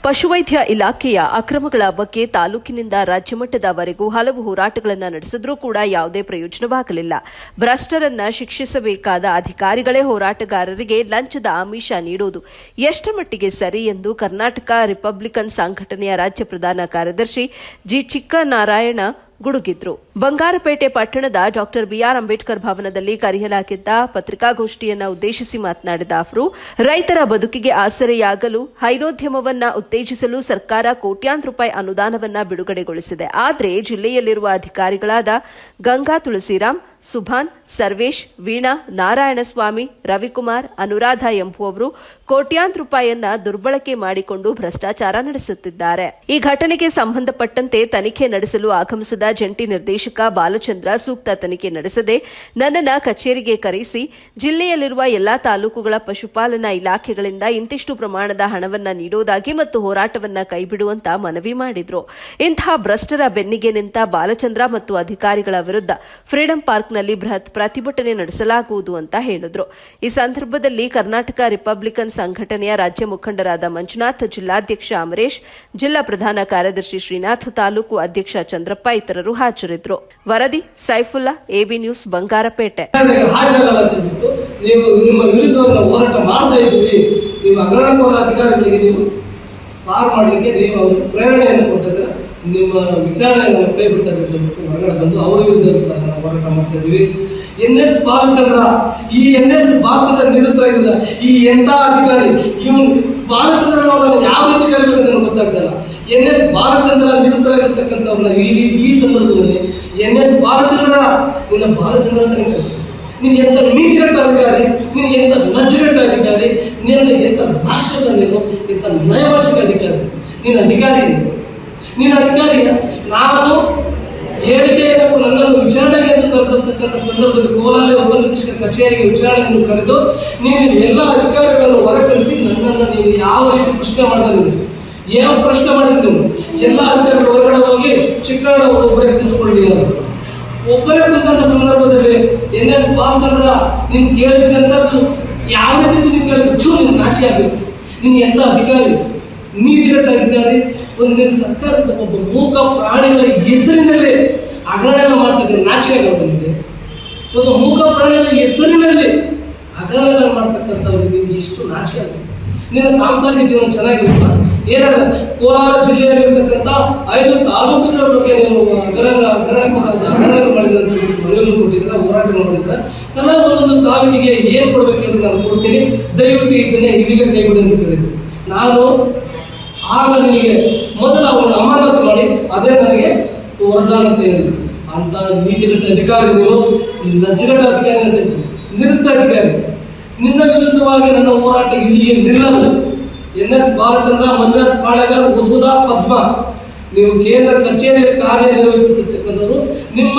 ಪಶುವೈದ್ಯ ಇಲಾಖೆಯ ಅಕ್ರಮಗಳ ಬಗ್ಗೆ ತಾಲೂಕಿನಿಂದ ರಾಜ್ಯಮಟ್ಟದವರೆಗೂ ಹಲವು ಹೋರಾಟಗಳನ್ನು ನಡೆಸಿದ್ರೂ ಕೂಡ ಯಾವುದೇ ಪ್ರಯೋಜನವಾಗಲಿಲ್ಲ. ಭ್ರಷ್ಟರನ್ನ ಶಿಕ್ಷಿಸಬೇಕಾದ ಅಧಿಕಾರಿಗಳೇ ಹೋರಾಟಗಾರರಿಗೆ ಲಂಚದ ಆಮಿಷ ನೀಡುವುದು ಎಷ್ಟರ ಮಟ್ಟಿಗೆ ಸರಿ ಎಂದು ಕರ್ನಾಟಕ ರಿಪಬ್ಲಿಕನ್ ಸಂಘಟನೆಯ ರಾಜ್ಯ ಪ್ರಧಾನ ಕಾರ್ಯದರ್ಶಿ ಜಿ ಚಿಕ್ಕನಾರಾಯಣ ಗುಡುಗಿದ್ರು. ಬಂಗಾರಪೇಟೆ ಪಟ್ಟಣದ ಡಾಕ್ಟರ್ ಬಿಆರ್ ಅಂಬೇಡ್ಕರ್ ಭವನದಲ್ಲಿ ಕರೆಯಲಾಗಿದ್ದ ಪತ್ರಿಕಾಗೋಷ್ಠಿಯನ್ನು ಉದ್ದೇಶಿಸಿ ಮಾತನಾಡಿದ ಅವರು, ರೈತರ ಬದುಕಿಗೆ ಆಸರೆಯಾಗಲು ಹೈನೋದ್ಯಮವನ್ನ ಉತ್ತೇಜಿಸಲು ಸರ್ಕಾರ ಕೋಟ್ಯಾಂತರ ರೂಪಾಯಿ ಅನುದಾನವನ್ನ ಬಿಡುಗಡೆಗೊಳಿಸಿದೆ. ಆದರೆ ಜಿಲ್ಲೆಯಲ್ಲಿರುವ ಅಧಿಕಾರಿಗಳಾದ ಗಂಗಾ ತುಳಸಿರಾಮ್, ಸುಭಾನ್, ಸರ್ವೇಶ್, ವೀಣಾ, ನಾರಾಯಣಸ್ವಾಮಿ, ರವಿಕುಮಾರ್, ಅನುರಾಧ ಎಂಬುವವರು ಕೋಟ್ಯಾಂತರ ರೂಪಾಯಿಯನ್ನ ದುರ್ಬಳಕೆ ಮಾಡಿಕೊಂಡು ಭ್ರಷ್ಟಾಚಾರ ನಡೆಸುತ್ತಿದ್ದಾರೆ. ಈ ಘಟನೆಗೆ ಸಂಬಂಧಪಟ್ಟಂತೆ ತನಿಖೆ ನಡೆಸಲು ಆಗಮಿಸಿದ ಜಂಟಿ ನಿರ್ದೇಶಕ ಬಾಲಚಂದ್ರ ಸೂಕ್ತ ತನಿಖೆ ನಡೆಸದೆ ನನ್ನನ್ನ ಕಚೇರಿಗೆ ಕರೆಸಿ ಜಿಲ್ಲೆಯಲ್ಲಿರುವ ಎಲ್ಲಾ ತಾಲೂಕುಗಳ ಪಶುಪಾಲನಾ ಇಲಾಖೆಗಳಿಂದ ಇಂತಿಷ್ಟು ಪ್ರಮಾಣದ ಹಣವನ್ನ ನೀಡುವುದಾಗಿ ಮತ್ತು ಹೋರಾಟವನ್ನ ಕೈಬಿಡುವಂತ ಮನವಿ ಮಾಡಿದ್ರು. ಇಂತಹ ಭ್ರಷ್ಟರ ಬೆನ್ನಿಗೆ ನಿಂತ ಬಾಲಚಂದ್ರ ಮತ್ತು ಅಧಿಕಾರಿಗಳ ವಿರುದ್ಧ ಫ್ರೀಡಂ ಪಾರ್ಕ್ನಲ್ಲಿ ಬೃಹತ್ ಪ್ರತಿಭಟನೆ ನಡೆಸಲಾಗುವುದು ಅಂತ ಹೇಳಿದ್ರು. ಈ ಸಂದರ್ಭದಲ್ಲಿ ಕರ್ನಾಟಕ ರಿಪಬ್ಲಿಕನ್ ಸಂಘಟನೆಯ ರಾಜ್ಯ ಮುಖಂಡರಾದ ಮಂಜುನಾಥ್, ಜಿಲ್ಲಾಧ್ಯಕ್ಷ ಅಮರೇಶ್, ಜಿಲ್ಲಾ ಪ್ರಧಾನ ಕಾರ್ಯದರ್ಶಿ ಶ್ರೀನಾಥ್, ತಾಲೂಕು ಅಧ್ಯಕ್ಷ ಚಂದ್ರಪ್ಪ ಇತರರು ಹಾಜರಿದ್ದರು. ವರದಿ ಸೈಫುಲ್ಲಾ, ಎಬಿ ನ್ಯೂಸ್, ಬಂಗಾರಪೇಟೆ. ನೀವು ನಿಮ್ಮ ವಿರುದ್ಧವಾಗಿ ಹೋರಾಟ ಮಾಡ್ತಾ ಇದ್ದೀವಿ, ನೀವು ಹಗರಣಕೋರ ಅಧಿಕಾರಿಗಳಿಗೆ ನೀವು ಪಾರ್ ಮಾಡಲಿಕ್ಕೆ ನೀವು ಅವರು ಪ್ರೇರಣೆಯನ್ನು ಕೊಟ್ಟಿದ್ರೆ ನಿಮ್ಮ ವಿಚಾರಣೆಯನ್ನು ಕೈ ಬಿಟ್ಟು ಹೊರಗಡೆ ಬಂದು ಅವರ ವಿರುದ್ಧ ಸಹ ನಾವು ಹೋರಾಟ ಮಾಡ್ತಾ ಇದ್ದೀವಿ. ಎನ್.ಎಸ್. ಬಾಲಚಂದ್ರ, ಈ ಎನ್.ಎಸ್. ಬಾಲಚಂದ್ರ ನಿರುತ್ತರದಿಂದ ಈ ಎಂಥ ಅಧಿಕಾರಿ ಇವನು ಬಾಲಚಂದ್ರನವರನ್ನು ಯಾವ ರೀತಿ ಕರೀಬೇಕಂತ ನನಗೆ ಗೊತ್ತಾಗ್ತಲ್ಲ. ಎನ್.ಎಸ್. ಬಾಲಚಂದ್ರ ನಿರುತ್ತರಾಗಿರ್ತಕ್ಕಂಥವ್ರನ್ನ ಈ ಸಂದರ್ಭದಲ್ಲಿ ಎನ್.ಎಸ್. ಬಾಲಚಂದ್ರ ನಿನ್ನ ಬಾಲಚಂದ್ರ ಅಂತ ಕರೀತಾರೆ. ನೀನು ಎಂಥ ನೀತಿಗಟ್ಟ ಅಧಿಕಾರಿ, ನೀನು ಎಂಥ ಲಜ್ಜೆಗಟ್ಟ ಅಧಿಕಾರಿ, ನೀನು ಎಂಥ ರಾಕ್ಷಸ, ನೀನು ಎಂಥ ನಯವಾಚಕ ಅಧಿಕಾರಿ, ನೀನು ಅಧಿಕಾರಿ. ನೀನು ಅಧಿಕಾರಿಯ ನಾನು ಹೇಳಿಕೆಯನ್ನು ನನ್ನನ್ನು ವಿಚಾರಣೆಗೆ ಎಂದು ಕರೆದಿರ್ತಕ್ಕಂಥ ಸಂದರ್ಭದಲ್ಲಿ ಕೋಲಾರ ಉಪನಿರೀಕ್ಷಕ ಕಚೇರಿಗೆ ವಿಚಾರಣೆಯನ್ನು ಕರೆದು ನೀನು ಎಲ್ಲ ಅಧಿಕಾರಿಗಳನ್ನು ಹೊರಕಳಿಸಿ ನನ್ನನ್ನು ನೀನು ಯಾವ ರೀತಿ ಪ್ರಶ್ನೆ ಮಾಡಿದ್ರು, ಯಾವ ಪ್ರಶ್ನೆ ಮಾಡಿದ್ರು ನೀನು ಎಲ್ಲ ಅಧಿಕಾರಿಗಳು ಹೊರಗಡೆ ಹೋಗಿ ಚಿಕ್ಕಣ್ಣ ಒಬ್ಬರೇ ಕುಂತ್ಕೊಂಡಿದ್ದಾರೆ. ಒಬ್ಬರೇ ಕುಂತ ಸಂದರ್ಭದಲ್ಲಿ ಎನ್.ಎಸ್. ಬಾಲಚಂದ್ರ ನೀನು ಕೇಳಿದಂಥದ್ದು ಯಾವ ರೀತಿ ನೀನು ಕೇಳಿದ್ರು ನೀನು ನಾಚಿಕೆ ಆಗಬೇಕು. ನೀನು ಎಲ್ಲ ಅಧಿಕಾರಿ, ನೀತಿಗಟ್ಟ ಅಧಿಕಾರಿ, ಒಂದು ಸರ್ಕಾರದ ಒಬ್ಬ ಮೂಕ ಪ್ರಾಣಿಗಳ ಹೆಸರಿನಲ್ಲಿ ಹಗರಣ ಮಾಡ್ತಿದ್ದೆ. ನಾಚಿಕೆ ಆಗೋದು ನಿಮಗೆ. ಒಂದು ಮೂಕ ಪ್ರಾಣಿಗಳ ಹೆಸರಿನಲ್ಲಿ ಹಗರಣ ಮಾಡ್ತಕ್ಕಂಥವ್ರಿಗೆ ನಿಮ್ಗೆ ಎಷ್ಟು ನಾಚಿಕೆ ಆಗುತ್ತೆ. ನಿನ್ನ ಸಾಂಸಾರಿಕ ಜೀವನ ಚೆನ್ನಾಗಿರುತ್ತಾ? ಏನಾದ್ರೆ ಕೋಲಾರ ಜಿಲ್ಲೆಯಲ್ಲಿರ್ತಕ್ಕಂಥ 5 ತಾಲೂಕುಗಳ ಬಗ್ಗೆ ನೀವು ಹಗರಣ ಮಾಡಿದ್ರೆ ಮನವಿಯನ್ನು ಕೊಟ್ಟಿದ್ದೀರಾ, ಹೋರಾಟ ಮಾಡಿದ್ರೆ ತಲಾ ಒಂದೊಂದು ತಾಲೂಕಿಗೆ ಏನು ಕೊಡಬೇಕೆಂದು ನಾನು ಕೊಡ್ತೀನಿ, ದಯವಿಟ್ಟು ಇದನ್ನೇ ಇಲ್ಲಿಗೆ ಕೈಬಿಡಿ ಅಂತ ಕೇಳಿದ್ರು. ನಾನು ಆಗ ನಿನಗೆ ಮೊದಲು ಅವರನ್ನು ಅಮಾನತು ಮಾಡಿ ಅದೇ ನನಗೆ ವರದಾನ ಅಂತ ಹೇಳಿದ್ರು. ಅಂತ ನೀತಿಗಟ್ಟ ಅಧಿಕಾರಿ, ನೀವು ಲಜ್ಜೆಗಟ್ಟ ಅಧಿಕಾರಿ ಅಂತ ನಿರುತ್ತ ಅಧಿಕಾರಿ, ನಿನ್ನ ವಿರುದ್ಧವಾಗಿ ನನ್ನ ಹೋರಾಟ ಇಲ್ಲಿಗೆ ನಿಲ್ಲದು. ಎನ್.ಎಸ್. ಬಾಲಚಂದ್ರ, ಮಂಜುನಾಥ್ ಪಾಳೆಗಾರ್, ವಸುಧಾ, ಪದ್ಮ, ನೀವು ಕೇಂದ್ರ ಕಚೇರಿಯಲ್ಲಿ ಕಾರ್ಯನಿರ್ವಹಿಸುತ್ತಿರ್ತಕ್ಕಂಥವರು ನಿಮ್ಮ